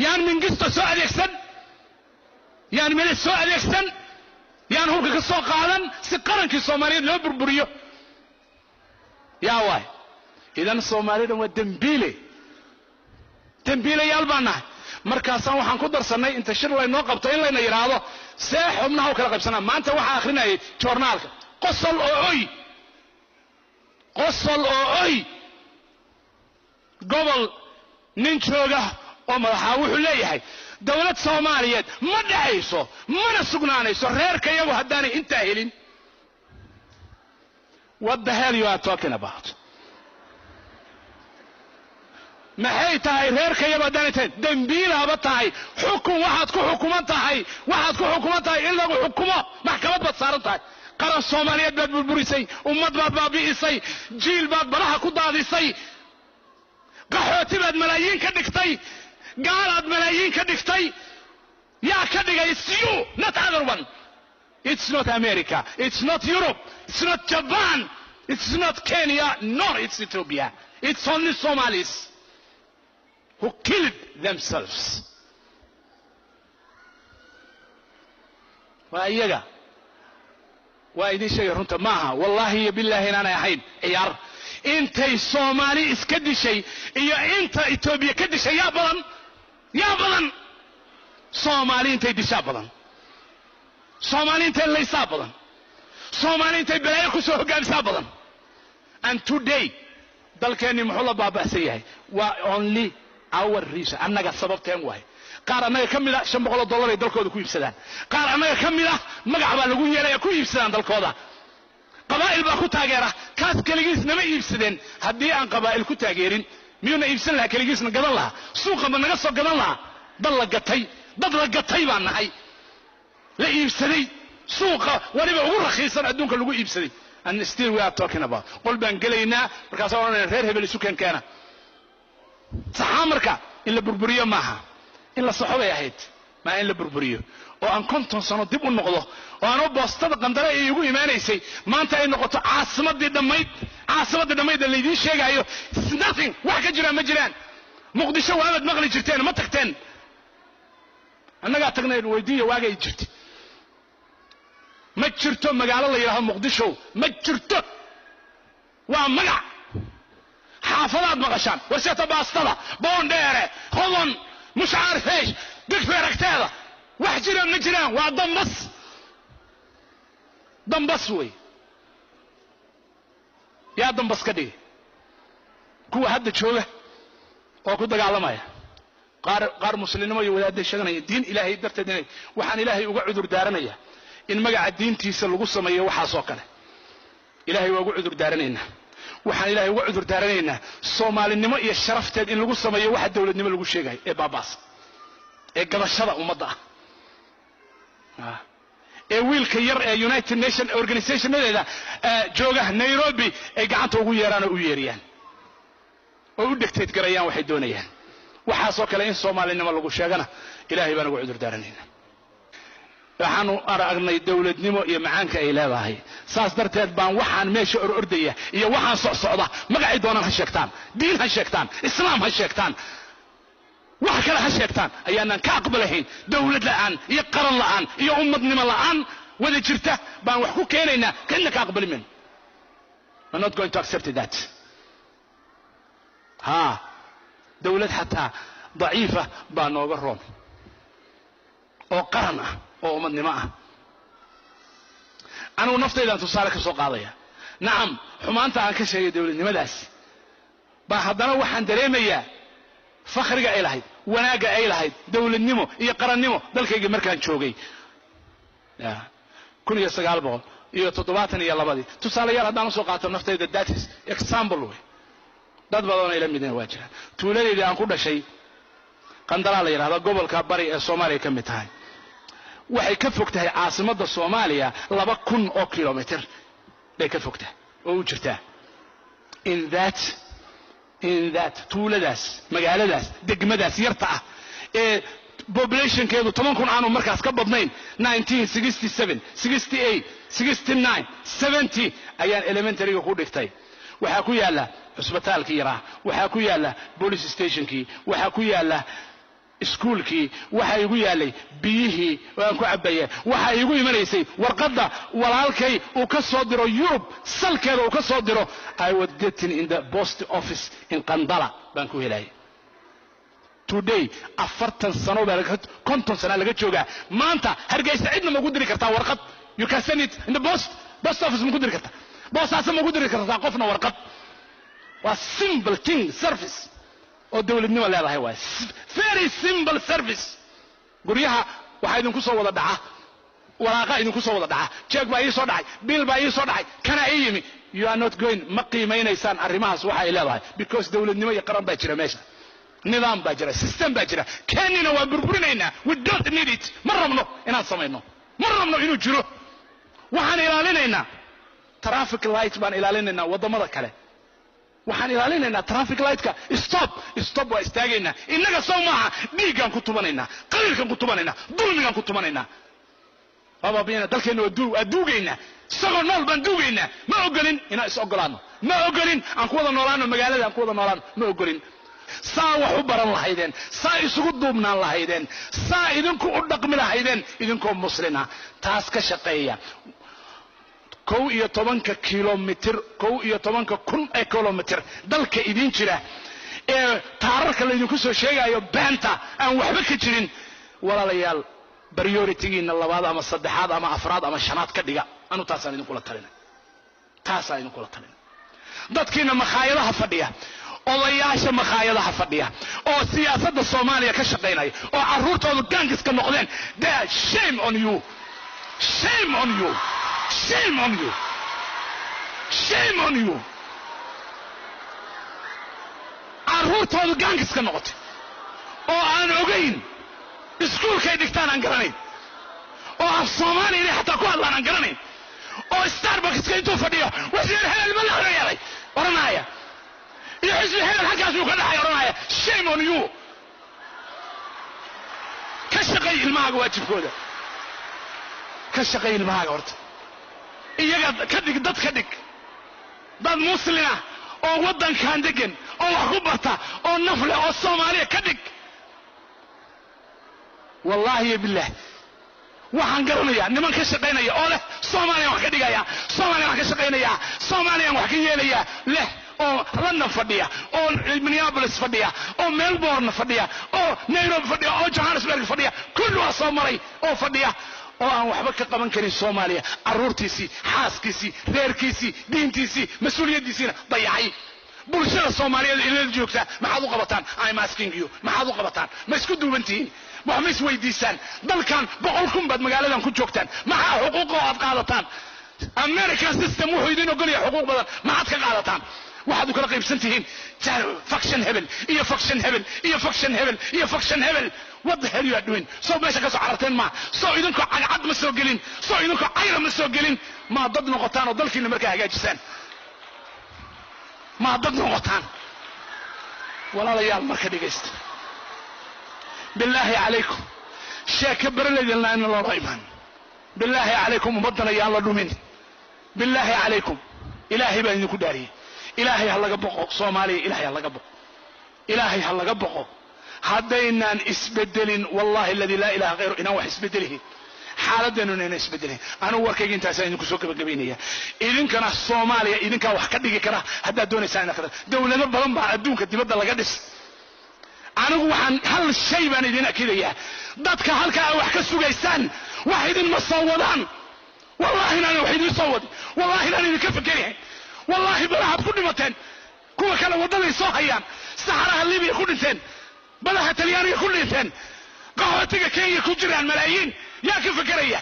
yaan mingisto soo adeegsan yaan meel soo adeegsan yaan hubka ka soo qaadan si qarankii Soomaaliyeed loo burburiyo yaa waay idan Soomaalida waa dambiile yaalbaana markaasaan waxaan ku darsanay inta shir laynoo qabto in layna yiraahdo see xubnaha kala qaybsanaa maanta waxaan akhrinayay joornaalka qosol oo oy gobol nin jooga oo madaxa wuxuu leeyahay dawlad Soomaaliyeed ma dhacayso mana sugnaanayso reerka iyagu haddaanay intaa helin. What the hell you are talking about? maxay tahay reerka iyagu haddaanay tahay dambiilaaba tahay xukun waxaad ku xukuman tahay in lagu xukumo maxkamad baad saaran tahay qaran Soomaaliyeed baad burburisay ummad baad baabi'isay jiil baad baraha ku daadisay qaxooti baad malaayiin ka dhigtay gaalaad malaayiin ka dhigtay yaa ka dhigay it's you not other one. It's not America, it's not Europe, it's not Japan, it's not Kenya, nor it's Ethiopia. It's only Somalis who killed themselves. وأيجا وأيدي شيء رنت معها والله بالله أنا أحين عيار أنت الصومالي إسكدي شيء يا أنت إثيوبيا كدي شيء يا بلن صومالي أنت يدي شابلن صومالي أنت اللي سابلن صومالي أنت بلايك وسوق قال سابلن and today دل كأني محول بابا سيئة only our reason أنا قد سببتين واي qaar anaga kamida $500 ay dalkooda ku iibsadaan qaar anaga kamida magac baa lagu yeelay ku iibsadaan dalkooda qabaa'il baa ku taageera kaas kaligiisna ma iibsadeen haddii aan qabaa'il ku taageerin miyuna iibsan lahaa kaligiisna gadan lahaa suuqa ma naga soo gadan lahaa dad la gatay baan nahay la iibsaday suuqa waliba ugu raqiisan adduunka lagu iibsaday and still we are talking about qol baan galaynaa markaas oo reer hebel isu keena saxaamarka in la burburiyo maaha in la saxoobay ahayd ma in la burburiyo oo aan konton sano dib u noqdo oo aan boostada qandara ay ugu iimaanaysay maanta ay noqoto caasimadii dhamayd la idin sheegayo nothing wax ka jira ma jiraan muqdisho waad maqli jirteen ma tagteen annaga tagnay weydiiyo waagay jirtay ma jirto magaalo la yiraahdo muqdisho ma jirto waa magac xaafadaad maqashaan warshada baastada boondheere hodon مش عارف ايش بكفي ركتاله وحجرا نجران ودنبس وي يا دنبس كدي كو هاد جوجه oo ku dagaalamaya qaar muslimiinimo iyo wadaad sheeganaya diin ilaahay darteed waxaan ilaahay uga cudur daaranaya in magaca diintiisa lagu sameeyo waxa soo kale ilaahay waa uga cudur daaranayna waxaan ilaahay uga cudur daaranaynaa Soomaalinimo iyo sharafteed in lagu sameeyo waxa dawladnimo lagu sheegay ee baabaas ee gabashada ummadda ee wiilka yar ee United Nations Organization-eeda jooga Nairobi ay gacanta ugu yeeraan oo u yeeriyaan oo u dictate garayaan waxay doonayaan waxa soo kale in Soomaalinimo lagu sheegana ilaahay baan uga cudur daaranaynaa waxaanu aragnay dawladnimo iyo macaanka ay leedahay saas darteed baan waxaan meesha ordaya iyo waxaan socda magacay doonaan ha sheegtaan diin ha sheegtaan islaam ha sheegtaan wax kale ha sheegtaan ayaanan ka aqbalahayn dawlad la'aan iyo qaran la'aan iyo ummadnimo la'aan wada jirta baan wax ku keenaynaa kana ka aqbalmin I'm not going to accept that dawlad xataa daciifa baa nooga roon oo qaran ah oo ummadnimo ah anu naftayda tusaale ka soo qaadaya naam xumaanta aan ka sheegay dawladnimadaas baa haddana waxaan dareemayaa fakhriga ay lahayd wanaaga ay lahayd dawladnimo iyo qarannimo dalkayga markaan joogay 1972 tusaale yar haddaan soo qaato naftayda that is example way dad badan ay la mideen waa jiraan tuuladayda aan ku dhashay qandara la yiraahdo gobolka bari ee Soomaaliya ka mid tahay waxay ka fogtahay caasimadda Soomaaliya 2000 oo kilomitir bay ka fogtahay oo u jirtaa in that tuuladaas magaaladaas degmadaas yarta ah ee population-keedu 10,000 aanu markaas ka badnayn 1967 68 69 70 ayaan elementary-ga ku dhigtay waxa ku yaala cusbitaalkii yaraa waxa ku yaala police station-kii waxa ku yaala iskuulkii waxa igu yaalay biyihii waan ku cabayay waxa igu imanaysay warqada walaalkay uu ka soo diro Europe salkeeda uu ka soo diro I was getting in the post office in Qandala baan ku helay today 40 sano baa 50 sano laga joogaa maanta Hargeysa cidna ma ugu diri kartaa warqad you can send it in the post office ma ugu diri kartaa boosaas ma ugu diri kartaa qofna warqad waa simple thing service oo dawladnimo leedahay waa very simple service guriyaha waxa idin ku soo wada dhaca waraaqa idin ku soo wada dhaca check baa ii soo dhacay bill baa ii soo dhacay kana ii yimi you are not going ma qiimeynaysan arrimahaas waxa ay leedahay because dawladnimo iyo qaran baa jira meesha nidaam baa jira system baa jira keenina waa burburinayna we don't need it ma rabno inaan sameeyno ma rabno inuu jiro waxaan ilaalinaynaa traffic light baan ilaalinaynaa wadamada kale waxaan ilaalinaynaa traffic light-ka stop waa istaagayna inaga soo maaha dhiigaan ku tubanaynaa qaliilkan ku tubanaynaa dulmigaan ku tubanaynaa baba biyana dalkeena waa duugayna isagoo nool baan duugayna ma ogolin inaan is ogolaano ma ogolin aan ku wada noolaano magaalada aan ku wada noolaano ma ogolin saa wax u baran lahaydeen saa isugu duubnaan lahaydeen saa idinku u dhaqmi lahaydeen idinkoo muslina taas ka shaqeeya 11 kilomitir 11,000 kilomitir dalka idin jira ee taararka la idinku soo sheegayo beenta aan waxba ka jirin walaalayaal priority-giina labaad ama saddexaad ama afraad ama shanaad ka dhiga anu taasaan idinku la talinay dadkiina makhaayadaha fadhiya odayaasha makhaayadaha fadhiya oo siyaasadda Soomaaliya ka shaqeynaya oo caruurtoodu gaangiska noqdeen shame on you shame on you shame on you shame on you caruurtoodu gaangiska noqotay oo aan ogeyn iskuulkay dhigtaan aan garanayn oo af Soomaaliya xataa ku hadlaan aan garanayn oo Starbucks intuu fadhiyo wasiir hebel ma la oranayay oranaya iyo xisbi hebel halkaas uu ka dhaxay oranaya shame on you ka shaqay ilmaaga waajibkooda ka shaqay ilmaaga horta iyaga ka dhig dad muslima oo wadankan degan oo wax ku barta oo nafle oo Soomaaliya ka dhig wallahi billah waxaan garanayaa niman ka shaqeynaya oo leh Soomaaliya wax ka dhigaya Soomaaliya wax ka shaqeynaya Soomaaliya wax ka yeelaya leh oo London fadhiya oo Minneapolis fadhiya oo Melbourne fadhiya oo Nairobi fadhiya oo Johannesburg fadhiya kullu waa soo maray oo fadhiya oo aan waxba ka qaban karin Soomaaliya aruurtiisii xaaskiisii reerkiisii diintiisii mas'uuliyadiisina dayacay bulshada Soomaaliyeed ilaa joogta maxaad u qabataan I'm asking you maxaad u qabataan ma isku duubantiin waxma is weydiisaan dalkan 100,000 baad magaaladan ku joogtaan maxaa xuquuq aad qaadataan American system wuxuu idin ogol yahay xuquuq badan maxaad ka qaadataan waxaad u kala qaybsan tihiin faction hebel iyo faction hebel iyo faction hebel iyo faction hebel what the hell you are doing so meesha ka soo cararteen ma soo idinku cagcad ma soo gelin soo idinku cayra ma soo gelin ma dad noqotaan oo dalkiina markaa hagaajisaan ma dad noqotaan walaalayaal marka dhageysta billahi alaykum sheeka baraleedin la inna la iman billahi alaykum umadana yaa la dhumin billahi alaykum ilaahi baa idinku dhaariyay ilaahay ha laga boqo Soomaaliya ilaahay ha laga boqo haddaynan isbedelin wallahi alladhi la ilaha ghayru inaan wax isbedelihin xaaladanu inaan isbedelin anu warkayga intaas idinku soo gabagabeynaya idinkana Soomaaliya idinka wax ka dhigi kara hadda doonaysaan inaad dawlado badan baa adduunka dibadda laga dhis anigu waxaan hal shay baan idin akidayaa dadka halka wax ka sugaysaan wax idin ma soo wadaan wallahi inaan wax idin soo wadi wallahi inaan idin ka fikirayn wallahi balaad ku dhimateen kuwa kale wadaday soo hayaan saxaraha Libiya ku dhinteen balaha Talyaaniga ku dhinteen qaxootiga Kenya ku jiraan malaayiin yaa ka fikiraya